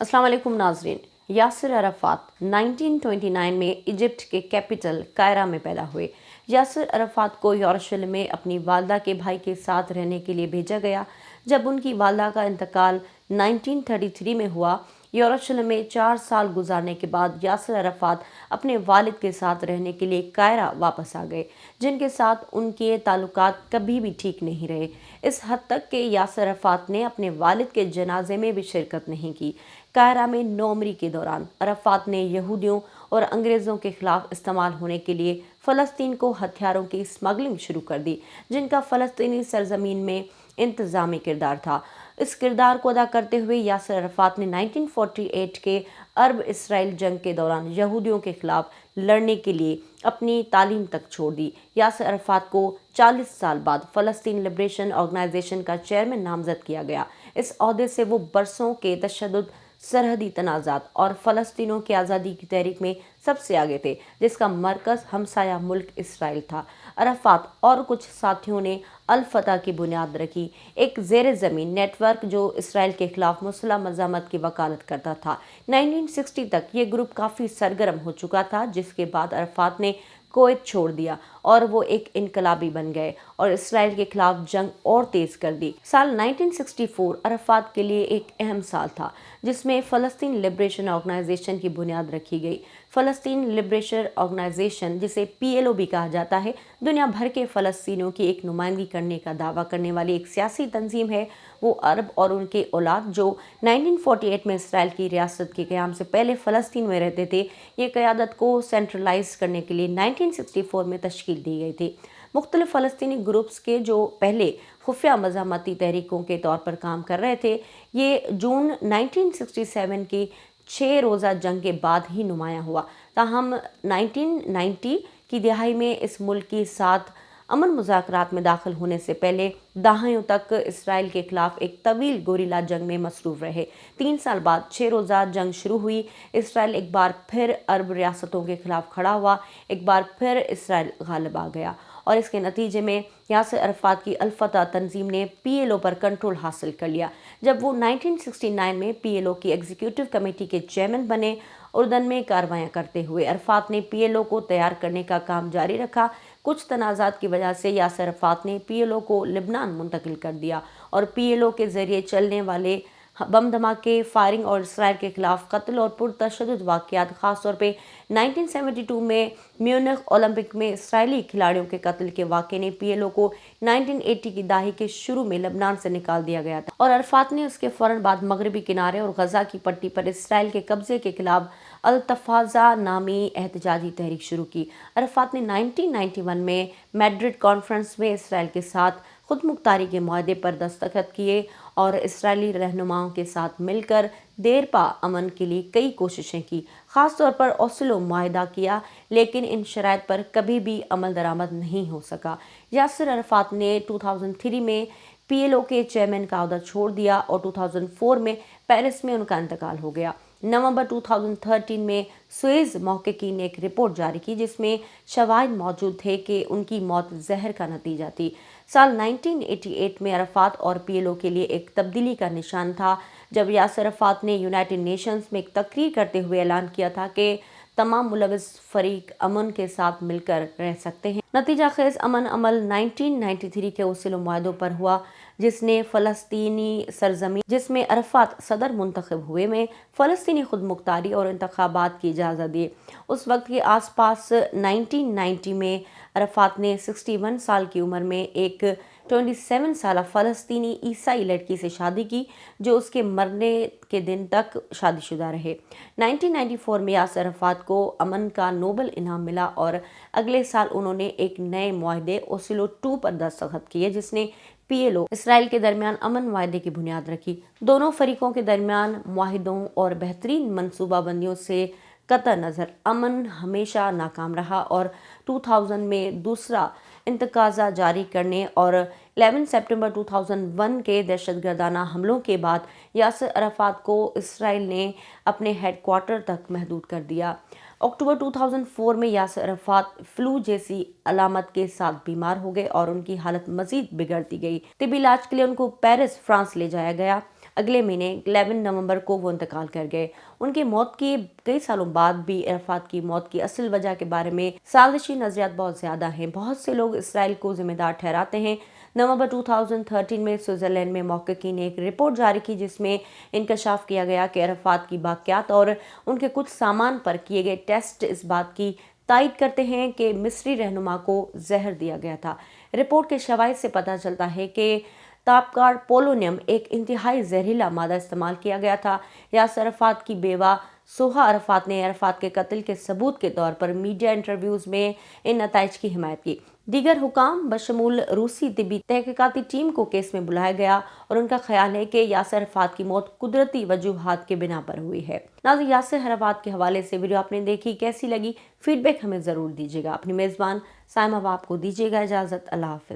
अस्सलाम वालेकुम नाजरीन। यासिर अरफात 1929 में इजिप्ट के कैपिटल कायरा में पैदा हुए। यासिर अरफात को यरूशलेम में अपनी वालदा के भाई के साथ रहने के लिए भेजा गया। जब उनकी वालदा का इंतकाल 1933 में हुआ, यरूशलेम में 4 साल गुजारने के बाद यासिर अरफात अपने वालिद के साथ रहने के लिए कायरा वापस आ गए, जिनके साथ उनके ताल्लुकात कभी भी ठीक नहीं रहे। इस हद तक कि यासिर अरफात ने अपने वालिद के जनाजे में भी शिरकत नहीं की। कायरा में नौमरी के दौरान अरफात ने यहूदियों और अंग्रेज़ों के खिलाफ इस्तेमाल होने के लिए फ़लस्तीन को हथियारों की स्मगलिंग शुरू कर दी, जिनका फ़लस्तीनी सरजमीन में इंतज़ामी किरदार था। इस किरदार को अदा करते हुए यासिर अरफात ने 1948 के अरब इसराइल जंग के दौरान यहूदियों के खिलाफ लड़ने के लिए अपनी तालीम तक छोड़ दी। यासिर अरफात को 40 साल बाद फ़लस्तीन लिबरेशन ऑर्गेनाइजेशन का चेयरमैन नामज़द किया गया। इस ओहदे से वो बरसों के तशद्दुद, सरहदी तनाज़ात और फ़लस्तीनियों की आज़ादी की तहरीक में सबसे आगे थे, जिसका मरकज़ हमसाया मुल्क इसराइल था। अरफात और कुछ साथियों ने अल फतह की बुनियाद रखी, एक ज़ेर ज़मीन नेटवर्क जो इसराइल के खिलाफ मुसल्लह मज़ामत की वकालत करता था। 1960 तक ये ग्रुप काफ़ी सरगर्म हो चुका था, जिसके बाद अरफात ने कुवैत छोड़ दिया और वो एक इनकलाबी बन गए और इसराइल के खिलाफ जंग और तेज़ कर दी। साल 1964 अरफात के लिए एक अहम साल था, जिसमें फ़लस्तीन लिबरेशन ऑर्गेनाइजेशन की बुनियाद रखी गई। फ़लस्तीन लिबरेशन ऑर्गेनाइजेशन, जिसे PLO भी कहा जाता है, दुनिया भर के फ़लस्तीनियों की एक नुमाइंदगी करने का दावा करने वाली एक सियासी तंजीम है। वो अरब और उनके औलाद जो 1948 में इसराइल की रियासत के क़याम से पहले फ़लस्तीन में रहते थे, ये क़यादत को सेंट्रलाइज करने के लिए 1964 में तश्कील दी गई थी। मुख्तलिफ फ़लस्तीनी ग्रुप्स के जो पहले खुफिया मज़ामती तहरीकों के तौर पर काम कर रहे थे, ये जून 1967 की 6 रोज़ा जंग के बाद ही नुमायाँ हुआ। ताहम 1990 की दिहाई में इस मुल्क के साथ अमन मुज़ाकरात में दाखिल होने से पहले दहाइयों तक इसराइल के खिलाफ एक तवील गोरिल्ला जंग में मसरूफ़ रहे। 3 साल बाद 6 रोज़ा जंग शुरू हुई। इसराइल एक बार फिर अरब रियासतों के खिलाफ खड़ा हुआ। एक बार फिर इसराइल गालिब आ गया और इसके नतीजे में यासिर अरफात की अल फतह तंजीम ने PLO पर कंट्रोल हासिल कर लिया। जब वो 1969 में PLO की एग्जीक्यूटिव कमेटी के चेयरमैन बने, उर्दन में कार्रवाइयाँ करते हुए अरफात ने PLO को तैयार करने का काम जारी रखा। कुछ तनाज़ात की वजह से यासिर अरफात ने PLO को लिबनान मुंतकिल कर दिया और PLO के ज़रिए चलने वाले बम धमाके, फायरिंग और इसराइल के खिलाफ कत्ल और पुरतशद्दुद वाक़यात, ख़ासतौर पे 1972 में म्यूनिख ओलंपिक में इसराइली खिलाड़ियों के कत्ल के वाक़े ने PLO को 1980 की दहाई के शुरू में लेबनान से निकाल दिया गया था और अरफात ने उसके फ़ौरन बाद मगरबी किनारे और गज़ा की पट्टी पर इसराइल के कब्ज़े के खिलाफ अल-तफ़ाज़ा नामी एहतजाजी तहरीक शुरू की। अरफात ने 1991 में मैड्रिड कॉन्फ्रेंस में इसराइल के साथ खुद मुख्तारी के मुआहदे पर दस्तखत किए और इसराइली रहनुमाओं के साथ मिलकर देरपा अमन के लिए कई कोशिशें की, ख़ास तौर पर ओस्लो मुआहदा किया, लेकिन इन शराइत पर कभी भी अमल दरामद नहीं हो सका। यासिर अरफात ने 2003 में PLO के चेयरमैन का अहदा छोड़ दिया और 2004 में पेरिस में उनका इंतकाल हो गया। नवंबर 2013 में सुएज़ महक़क़ीन ने एक रिपोर्ट जारी की, जिसमें शवाहिद मौजूद थे कि उनकी मौत जहर का नतीजा थी। साल 1988 में अरफात और PLO के लिए एक तब्दीली का निशान था, जब यासिर अरफात ने यूनाइटेड नेशंस में एक तकरीर करते हुए ऐलान किया था कि तमाम मुलविस फ़रीक अमन के साथ मिलकर रह सकते हैं। नतीजा खेज़ अमन अमल 1993 के ओस्लो मुआहदों पर हुआ, जिसने फ़लस्तीनी सरजमीन जिसमें अरफात सदर मुंतखब हुए में फ़लस्तीनी खुद मुख्तारी और इंतखाबात की इजाज़त दी। उस वक्त के आसपास 1990 में अरफात ने 61 साल की उम्र में एक 27 साल फ़लस्तीनी ईसाई लड़की से शादी की, जो उसके मरने के दिन तक शादीशुदा रहे। 1994 में यासिर अरफात को अमन का नोबल इनाम मिला और अगले साल उन्होंने एक नए मुआहदे ओस्लो 2 पर दस्तखत किए, जिसने PLO इसराइल के दरमियान अमन मुआहदे की बुनियाद रखी। दोनों फरीकों के दरमियान मुआहिदों और बेहतरीन मनसूबाबंदियों से कतई नज़र अमन हमेशा नाकाम रहा और 2000 में दूसरा इंतकाज़ा जारी करने और 11 सितंबर 2001 के दहशतगर्दाना हमलों के बाद यासिर अरफात को इसराइल ने अपने हेडक्वार्टर तक महदूद कर दिया। अक्टूबर 2004 में यासिर अरफात फ्लू जैसी अलामत के साथ बीमार हो गए और उनकी हालत मजीद बिगड़ती गई। तिब्बी इलाज के लिए उनको पेरिस, फ्रांस ले जाया गया। अगले महीने 11 नवंबर को वो इंतकाल कर गए। उनकी मौत के कई सालों बाद भी अराफात की मौत की असल वजह के बारे में साजिशी नजरियात बहुत ज़्यादा हैं। बहुत से लोग इसराइल को जिम्मेदार ठहराते हैं। नवंबर 2013 में स्विट्ज़रलैंड में महक़क़ीन ने एक रिपोर्ट जारी की जिसमें इंकशाफ किया गया कि अराफात की बाक़ियात और उनके कुछ सामान पर किए गए टेस्ट इस बात की तायद करते हैं कि मिस्री रहनुमा को जहर दिया गया था। रिपोर्ट के शवाहिद से पता चलता है कि तापकार पोलोनियम एक इंतहाई जहरीला मादा इस्तेमाल किया गया था। यासर अराफात की बेवा सोहा अराफात ने अराफात के कत्ल के सबूत के तौर पर मीडिया इंटरव्यूज़ में इन नताइज की हिमायत की। दीगर हुकाम बशमूल रूसी तिब्बी तहकीकाती टीम को केस में बुलाया गया और उनका ख्याल है कि यासर अराफात की मौत कुदरती वजूहात के बिना पर हुई है। नाज़रीन, यासर अराफात के हवाले से वीडियो आपने देखी, कैसी लगी? फीडबैक हमें ज़रूर दीजिएगा। अपनी मेज़बान साइमा बाप को दीजिएगा इजाज़त। अल्लाह हाफ़िज़।